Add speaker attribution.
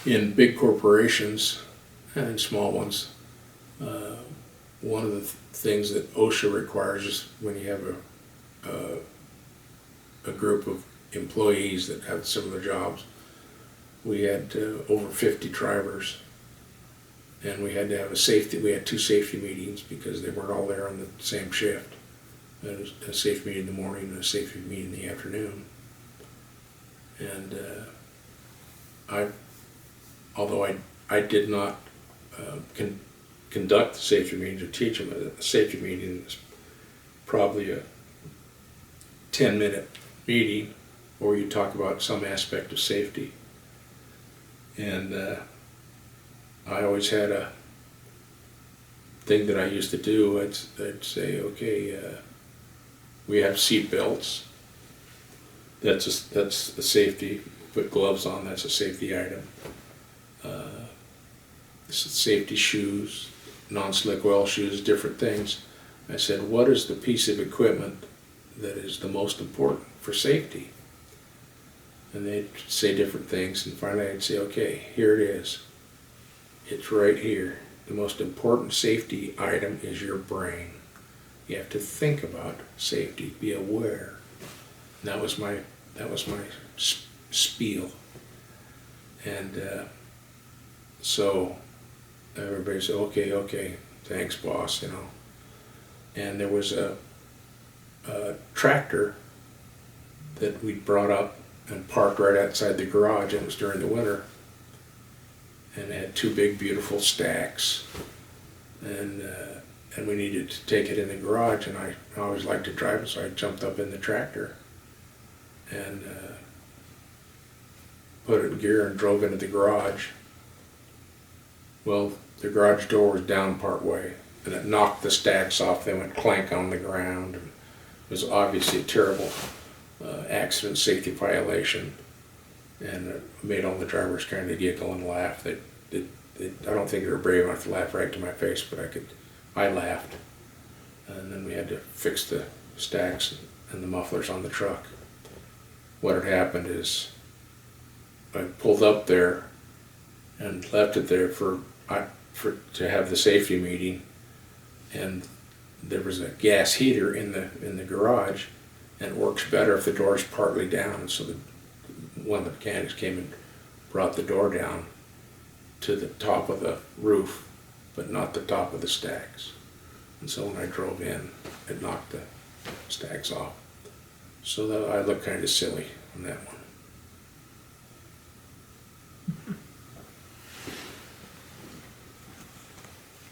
Speaker 1: in big corporations and in small ones, one of the things that OSHA requires is when you have a group of employees that have similar jobs. We had over 50 drivers, and we had to have we had 2 safety meetings because they weren't all there on the same shift. There was a safety meeting in the morning and a safety meeting in the afternoon. And although I did not conduct the safety meetings or teach them, a safety meeting is probably a 10-minute meeting where you talk about some aspect of safety. And I always had a thing that I used to do. I'd say, okay, we have seat belts. That's a safety. Put gloves on. That's a safety item. This is safety shoes, non-slick oil shoes, different things. I said, what is the piece of equipment that is the most important for safety? And they'd say different things, and finally I'd say, okay, here it is. It's right here. The most important safety item is your brain. You have to think about safety, be aware. And that was my spiel. And so everybody said, okay, thanks, boss, you know. And there was a tractor that we brought up and parked right outside the garage, and it was during the winter. And it had 2 big, beautiful stacks. And we needed to take it in the garage, and I always liked to drive it, so I jumped up in the tractor and put it in gear and drove into the garage. Well, the garage door was down part way, and it knocked the stacks off. They went clank on the ground. And it was obviously a terrible accident safety violation, and it made all the drivers kind of giggle and laugh. I don't think they were brave enough to laugh right to my face, but I laughed. And then we had to fix the stacks and the mufflers on the truck. What had happened is I pulled up there and left it there to have the safety meeting, and there was a gas heater in the garage, and it works better if the door is partly down. So one of the mechanics came and brought the door down to the top of the roof, but not the top of the stacks. And so when I drove in, it knocked the stacks off. So that I looked kind of silly on that one.